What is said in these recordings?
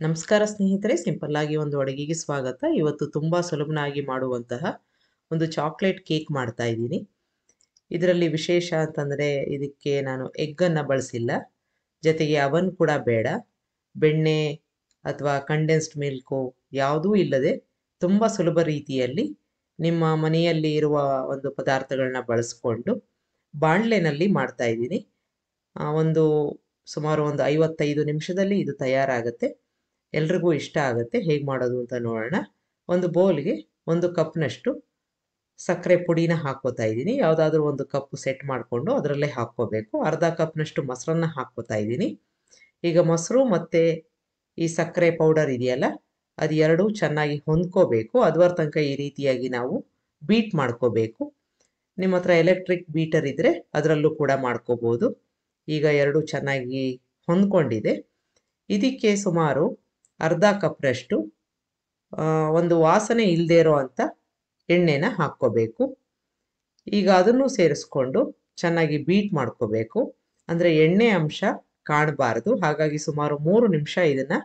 ನಮಸ್ಕಾರ ಸ್ನೇಹಿತರೆ, ಸಿಂಪಲ್ ಆಗಿ ಒಂದು ಅಡುಗೆಗೆ ಸ್ವಾಗತ. ಇವತ್ತು ತುಂಬಾ ಸುಲಭನಾಗಿ ಮಾಡುವಂತಹ ಒಂದು ಚಾಕ್ಲೇಟ್ ಕೇಕ್ ಮಾಡ್ತಾ ಇದ್ದೀನಿ. ಇದರಲ್ಲಿ ವಿಶೇಷ ಅಂತಂದರೆ ಇದಕ್ಕೆ ನಾನು ಎಗ್ಗನ್ನು ಬಳಸಿಲ್ಲ, ಜೊತೆಗೆ ಅವನ್ ಕೂಡ ಬೇಡ, ಬೆಣ್ಣೆ ಅಥವಾ ಕಂಡೆನ್ಸ್ಡ್ ಮಿಲ್ಕು ಯಾವುದೂ ಇಲ್ಲದೆ ತುಂಬ ಸುಲಭ ರೀತಿಯಲ್ಲಿ ನಿಮ್ಮ ಮನೆಯಲ್ಲಿ ಇರುವ ಒಂದು ಪದಾರ್ಥಗಳನ್ನ ಬಳಸ್ಕೊಂಡು ಬಾಣಲೆನಲ್ಲಿ ಮಾಡ್ತಾ ಇದ್ದೀನಿ. ಒಂದು ಸುಮಾರು ಒಂದು 55 ನಿಮಿಷದಲ್ಲಿ ಇದು ತಯಾರಾಗುತ್ತೆ. ಎಲ್ರಿಗೂ ಇಷ್ಟ ಆಗುತ್ತೆ. ಹೇಗೆ ಮಾಡೋದು ಅಂತ ನೋಡೋಣ. ಒಂದು ಬೌಲ್ಗೆ 1 ಕಪ್ನಷ್ಟು ಸಕ್ಕರೆ ಪುಡಿನ ಹಾಕ್ಕೋತಾ ಇದ್ದೀನಿ. ಯಾವುದಾದ್ರೂ ಒಂದು ಕಪ್ ಸೆಟ್ ಮಾಡಿಕೊಂಡು ಅದರಲ್ಲೇ ಹಾಕ್ಕೋಬೇಕು. ಅರ್ಧ ಕಪ್ನಷ್ಟು ಮೊಸರನ್ನ ಹಾಕ್ಕೋತಾ ಇದ್ದೀನಿ. ಈಗ ಮೊಸರು ಮತ್ತು ಈ ಸಕ್ಕರೆ ಪೌಡರ್ ಇದೆಯಲ್ಲ, ಅದು ಎರಡೂ ಚೆನ್ನಾಗಿ ಹೊಂದ್ಕೋಬೇಕು. ಅದುವರ ತನಕ ಈ ರೀತಿಯಾಗಿ ನಾವು ಬೀಟ್ ಮಾಡ್ಕೋಬೇಕು. ನಿಮ್ಮ ಹತ್ರ ಎಲೆಕ್ಟ್ರಿಕ್ ಬೀಟರ್ ಇದ್ದರೆ ಅದರಲ್ಲೂ ಕೂಡ ಮಾಡ್ಕೋಬೋದು. ಈಗ ಎರಡೂ ಚೆನ್ನಾಗಿ ಹೊಂದ್ಕೊಂಡಿದೆ. ಇದಕ್ಕೆ ಸುಮಾರು ಅರ್ಧ ಕಪ್ನಷ್ಟು ಒಂದು ವಾಸನೆ ಇಲ್ಲದೆ ಇರೋ ಅಂಥ ಎಣ್ಣೆನ ಹಾಕ್ಕೋಬೇಕು. ಈಗ ಅದನ್ನು ಸೇರಿಸ್ಕೊಂಡು ಚೆನ್ನಾಗಿ ಬೀಟ್ ಮಾಡ್ಕೋಬೇಕು. ಅಂದರೆ ಎಣ್ಣೆ ಅಂಶ ಕಾಣಬಾರ್ದು. ಹಾಗಾಗಿ ಸುಮಾರು 3 ನಿಮಿಷ ಇದನ್ನು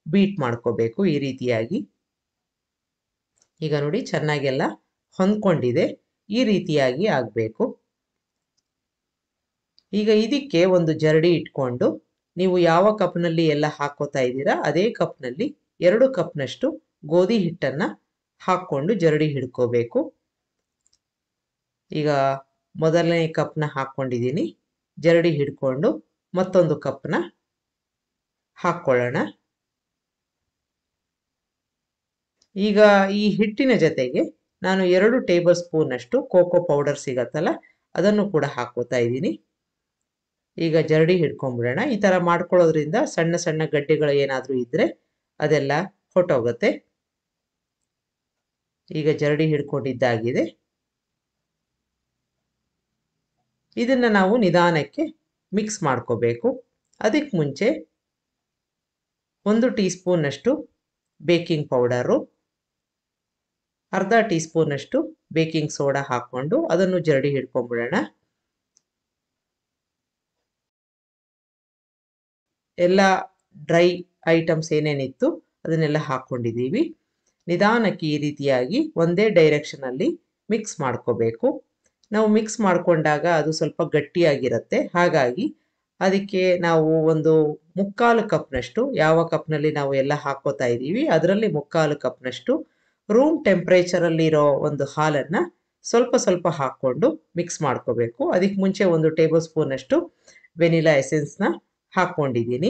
ಬೀಟ್ ಮಾಡ್ಕೋಬೇಕು ಈ ರೀತಿಯಾಗಿ. ಈಗ ನೋಡಿ, ಚೆನ್ನಾಗೆಲ್ಲ ಹೊಂದ್ಕೊಂಡಿದೆ. ಈ ರೀತಿಯಾಗಿ ಆಗಬೇಕು. ಈಗ ಇದಕ್ಕೆ ಒಂದು ಜರಡಿ ಇಟ್ಕೊಂಡು ನೀವು ಯಾವ ಕಪ್ನಲ್ಲಿ ಎಲ್ಲ ಹಾಕ್ಕೋತಾ ಇದ್ದೀರಾ ಅದೇ ಕಪ್ನಲ್ಲಿ 2 ಕಪ್ನಷ್ಟು ಗೋಧಿ ಹಿಟ್ಟನ್ನು ಹಾಕ್ಕೊಂಡು ಜರಡಿ ಹಿಡ್ಕೋಬೇಕು. ಈಗ ಮೊದಲನೇ ಕಪ್ನ ಹಾಕ್ಕೊಂಡಿದ್ದೀನಿ. ಜರಡಿ ಹಿಡ್ಕೊಂಡು ಮತ್ತೊಂದು ಕಪ್ನ ಹಾಕ್ಕೊಳ್ಳೋಣ. ಈಗ ಈ ಹಿಟ್ಟಿನ ಜೊತೆಗೆ ನಾನು 2 ಟೇಬಲ್ ಸ್ಪೂನಷ್ಟು ಕೋಕೋ ಪೌಡರ್ ಸಿಗತ್ತಲ್ಲ, ಅದನ್ನು ಕೂಡ ಹಾಕ್ಕೋತಾ ಇದ್ದೀನಿ. ಈಗ ಜರಡಿ ಹಿಡ್ಕೊಂಡ್ಬಿಡೋಣ. ಈ ಥರ ಮಾಡ್ಕೊಳ್ಳೋದ್ರಿಂದ ಸಣ್ಣ ಸಣ್ಣ ಗಡ್ಡೆಗಳು ಏನಾದರೂ ಇದ್ದರೆ ಅದೆಲ್ಲ ಹೊಟ್ಟೋಗುತ್ತೆ. ಈಗ ಜರಡಿ ಹಿಡ್ಕೊಂಡಿದ್ದಾಗಿದೆ. ಇದನ್ನು ನಾವು ನಿಧಾನಕ್ಕೆ ಮಿಕ್ಸ್ ಮಾಡ್ಕೋಬೇಕು. ಅದಕ್ಕೆ ಮುಂಚೆ 1 ಟೀ ಸ್ಪೂನಷ್ಟು ಬೇಕಿಂಗ್ ಪೌಡರು, ಅರ್ಧ ಟೀ ಸ್ಪೂನಷ್ಟು ಬೇಕಿಂಗ್ ಸೋಡಾ ಹಾಕ್ಕೊಂಡು ಅದನ್ನು ಜರಡಿ ಹಿಡ್ಕೊಂಡ್ಬಿಡೋಣ. ಎಲ್ಲ ಡ್ರೈ ಐಟಮ್ಸ್ ಏನೇನಿತ್ತು ಅದನ್ನೆಲ್ಲ ಹಾಕ್ಕೊಂಡಿದ್ದೀವಿ. ನಿಧಾನಕ್ಕೆ ಈ ರೀತಿಯಾಗಿ ಒಂದೇ ಡೈರೆಕ್ಷನಲ್ಲಿ ಮಿಕ್ಸ್ ಮಾಡ್ಕೋಬೇಕು. ನಾವು ಮಿಕ್ಸ್ ಮಾಡಿಕೊಂಡಾಗ ಅದು ಸ್ವಲ್ಪ ಗಟ್ಟಿಯಾಗಿರುತ್ತೆ. ಹಾಗಾಗಿ ಅದಕ್ಕೆ ನಾವು ಒಂದು 3/4 ಕಪ್ನಷ್ಟು, ಯಾವ ಕಪ್ನಲ್ಲಿ ನಾವು ಎಲ್ಲ ಹಾಕ್ಕೋತಾ ಇದ್ದೀವಿ ಅದರಲ್ಲಿ 3/4 ಕಪ್ನಷ್ಟು ರೂಮ್ ಟೆಂಪ್ರೇಚರಲ್ಲಿರೋ ಒಂದು ಹಾಲನ್ನು ಸ್ವಲ್ಪ ಸ್ವಲ್ಪ ಹಾಕ್ಕೊಂಡು ಮಿಕ್ಸ್ ಮಾಡ್ಕೋಬೇಕು. ಅದಕ್ಕೆ ಮುಂಚೆ 1 ಟೇಬಲ್ ಸ್ಪೂನಷ್ಟು ವೆನಿಲಾ ಎಸೆನ್ಸ್ನ ಹಾಕ್ಕೊಂಡಿದ್ದೀನಿ.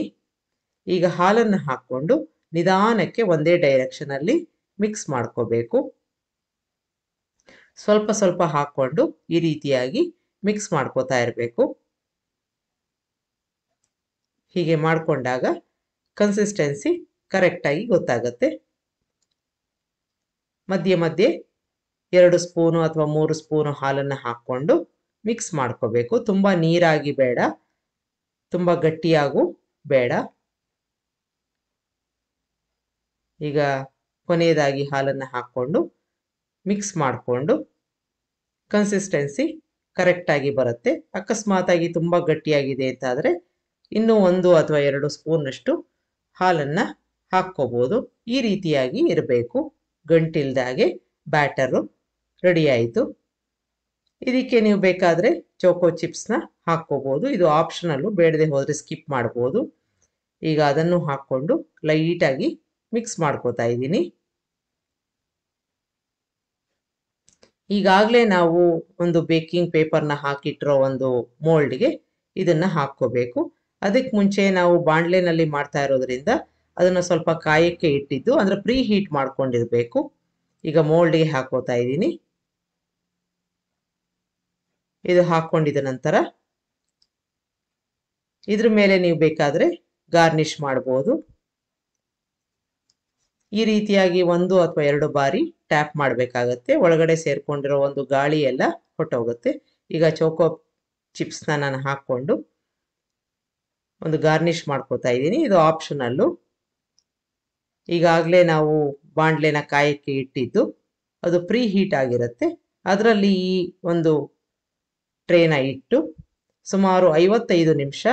ಈಗ ಹಾಲನ್ನು ಹಾಕ್ಕೊಂಡು ನಿಧಾನಕ್ಕೆ ಒಂದೇ ಡೈರೆಕ್ಷನಲ್ಲಿ ಮಿಕ್ಸ್ ಮಾಡ್ಕೋಬೇಕು. ಸ್ವಲ್ಪ ಸ್ವಲ್ಪ ಹಾಕ್ಕೊಂಡು ಈ ರೀತಿಯಾಗಿ ಮಿಕ್ಸ್ ಮಾಡ್ಕೋತಾ ಇರಬೇಕು. ಹೀಗೆ ಮಾಡಿಕೊಂಡಾಗ ಕನ್ಸಿಸ್ಟೆನ್ಸಿ ಕರೆಕ್ಟಾಗಿ ಗೊತ್ತಾಗುತ್ತೆ. ಮಧ್ಯೆ ಮಧ್ಯೆ 2 ಸ್ಪೂನು ಅಥವಾ 3 ಸ್ಪೂನು ಹಾಲನ್ನು ಹಾಕ್ಕೊಂಡು ಮಿಕ್ಸ್ ಮಾಡ್ಕೋಬೇಕು. ತುಂಬ ನೀರಾಗಿ ಬೇಡ, ತುಂಬ ಗಟ್ಟಿಯಾಗೂ ಬೇಡ. ಈಗ ಕೊನೆಯದಾಗಿ ಹಾಲನ್ನು ಹಾಕ್ಕೊಂಡು ಮಿಕ್ಸ್ ಮಾಡಿಕೊಂಡು ಕನ್ಸಿಸ್ಟೆನ್ಸಿ ಕರೆಕ್ಟಾಗಿ ಬರುತ್ತೆ. ಅಕಸ್ಮಾತಾಗಿ ತುಂಬ ಗಟ್ಟಿಯಾಗಿದೆ ಅಂತಾದರೆ ಇನ್ನೂ 1 ಅಥವಾ 2 ಸ್ಪೂನಷ್ಟು ಹಾಲನ್ನು ಹಾಕ್ಕೋಬೋದು. ಈ ರೀತಿಯಾಗಿ ಇರಬೇಕು. ಗಂಟಿಲ್ದಾಗೆ ಬ್ಯಾಟರು ರೆಡಿ ಆಯಿತು. ಇದಕ್ಕೆ ನೀವು ಬೇಕಾದರೆ ಚೋಕೋ ಚಿಪ್ಸ್ನ ಹಾಕ್ಕೋಬೋದು. ಇದು ಆಪ್ಷನಲ್ಲು, ಬೇಡದೆ ಹೋದರೆ ಸ್ಕಿಪ್ ಮಾಡ್ಬೋದು. ಈಗ ಅದನ್ನು ಹಾಕ್ಕೊಂಡು ಲೈಟಾಗಿ ಮಿಕ್ಸ್ ಮಾಡ್ಕೋತಾ ಇದ್ದೀನಿ. ಈಗಾಗಲೇ ನಾವು ಒಂದು ಬೇಕಿಂಗ್ ಪೇಪರ್ನ ಹಾಕಿಟ್ಟಿರೋ ಒಂದು ಮೋಲ್ಡ್ಗೆ ಇದನ್ನು ಹಾಕ್ಕೋಬೇಕು. ಅದಕ್ಕೆ ಮುಂಚೆ ನಾವು ಬಾಣಲೆನಲ್ಲಿ ಮಾಡ್ತಾ ಇರೋದ್ರಿಂದ ಅದನ್ನು ಸ್ವಲ್ಪ ಕಾಯಕ್ಕೆ ಇಟ್ಟಿದ್ದು, ಅಂದರೆ ಪ್ರೀ ಹೀಟ್ ಮಾಡ್ಕೊಂಡಿರಬೇಕು. ಈಗ ಮೋಲ್ಡ್ಗೆ ಹಾಕ್ಕೋತಾ ಇದ್ದೀನಿ. ಇದು ಹಾಕ್ಕೊಂಡಿದ ನಂತರ ಇದ್ರ ಮೇಲೆ ನೀವು ಬೇಕಾದರೆ ಗಾರ್ನಿಷ್ ಮಾಡ್ಬೋದು. ಈ ರೀತಿಯಾಗಿ 1 ಅಥವಾ 2 ಬಾರಿ ಟ್ಯಾಪ್ ಮಾಡಬೇಕಾಗತ್ತೆ. ಒಳಗಡೆ ಸೇರಿಕೊಂಡಿರೋ ಒಂದು ಗಾಳಿ ಎಲ್ಲ ಹೊಟ್ಟೋಗುತ್ತೆ. ಈಗ ಚೋಕೋ ಚಿಪ್ಸ್ನ ನಾನು ಹಾಕ್ಕೊಂಡು ಒಂದು ಗಾರ್ನಿಷ್ ಮಾಡ್ಕೋತಾ ಇದ್ದೀನಿ. ಇದು ಆಪ್ಷನಲ್ಲು. ಈಗಾಗಲೇ ನಾವು ಬಾಣಲೆನ ಕಾಯಕ್ಕೆ ಇಟ್ಟಿದ್ದು ಅದು ಪ್ರೀ ಹೀಟ್ ಆಗಿರುತ್ತೆ. ಅದರಲ್ಲಿ ಈ ಒಂದು ಟ್ರೇನ ಇಟ್ಟು ಸುಮಾರು 55 ನಿಮಿಷ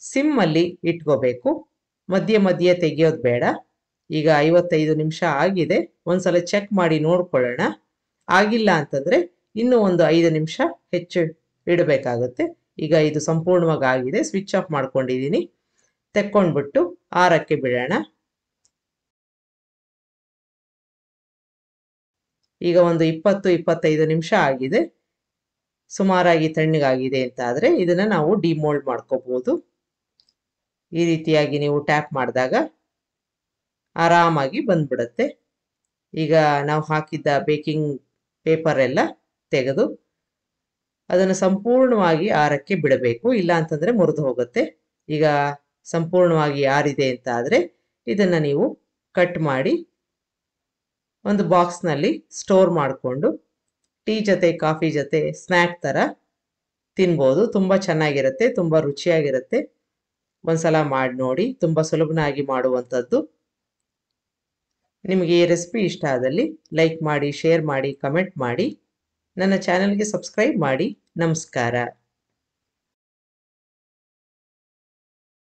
ಸಿಮ್ಮಲ್ಲಿ ಇಟ್ಕೋಬೇಕು. ಮಧ್ಯೆ ಮಧ್ಯೆ ತೆಗೆಯೋದು ಬೇಡ. ಈಗ 55 ನಿಮಿಷ ಆಗಿದೆ. ಒಂದ್ಸಲ ಚೆಕ್ ಮಾಡಿ ನೋಡ್ಕೊಳ್ಳೋಣ. ಆಗಿಲ್ಲ ಅಂತಂದ್ರೆ ಇನ್ನೂ ಒಂದು 5 ನಿಮಿಷ ಹೆಚ್ಚು ಇಡಬೇಕಾಗುತ್ತೆ. ಈಗ ಇದು ಸಂಪೂರ್ಣವಾಗಿ ಆಗಿದೆ. ಸ್ವಿಚ್ ಆಫ್ ಮಾಡ್ಕೊಂಡಿದ್ದೀನಿ. ತೆಕ್ಕೊಂಡ್ಬಿಟ್ಟು ಆರಕ್ಕೆ ಬಿಡೋಣ. ಈಗ ಒಂದು 20-25 ನಿಮಿಷ ಆಗಿದೆ. ಸುಮಾರಾಗಿ ತಣ್ಣಗಾಗಿದೆ ಅಂತ ಆದರೆ ಇದನ್ನು ನಾವು ಡಿಮೋಲ್ಡ್ ಮಾಡ್ಕೋಬಹುದು. ಈ ರೀತಿಯಾಗಿ ನೀವು ಟ್ಯಾಪ್ ಮಾಡಿದಾಗ ಆರಾಮಾಗಿ ಬಂದ್ಬಿಡುತ್ತೆ. ಈಗ ನಾವು ಹಾಕಿದ್ದ ಬೇಕಿಂಗ್ ಪೇಪರ್ ಎಲ್ಲ ತೆಗೆದು ಅದನ್ನು ಸಂಪೂರ್ಣವಾಗಿ ಆರಕ್ಕೆ ಬಿಡಬೇಕು. ಇಲ್ಲ ಅಂತಂದರೆ ಮುರಿದು ಹೋಗುತ್ತೆ. ಈಗ ಸಂಪೂರ್ಣವಾಗಿ ಆರಿದೆ ಅಂತ ಆದರೆ ಇದನ್ನು ನೀವು ಕಟ್ ಮಾಡಿ ಒಂದು ಬಾಕ್ಸ್ನಲ್ಲಿ ಸ್ಟೋರ್ ಮಾಡಿಕೊಂಡು ಟೀ ಜೊತೆ ಕಾಫಿ ಜೊತೆ ಸ್ನ್ಯಾಕ್ ಥರ ತಿನ್ಬೋದು. ತುಂಬ ಚೆನ್ನಾಗಿರುತ್ತೆ, ತುಂಬ ರುಚಿಯಾಗಿರುತ್ತೆ. ಒಂದ್ಸಲ ಮಾಡಿ ನೋಡಿ. ತುಂಬ ಸುಲಭನಾಗಿ ಮಾಡುವಂಥದ್ದು. ನಿಮಗೆ ಈ ರೆಸಿಪಿ ಇಷ್ಟ ಆದಲ್ಲಿ ಲೈಕ್ ಮಾಡಿ, ಶೇರ್ ಮಾಡಿ, ಕಮೆಂಟ್ ಮಾಡಿ. ನನ್ನ ಚಾನಲ್ಗೆ ಸಬ್ಸ್ಕ್ರೈಬ್ ಮಾಡಿ. ನಮಸ್ಕಾರ.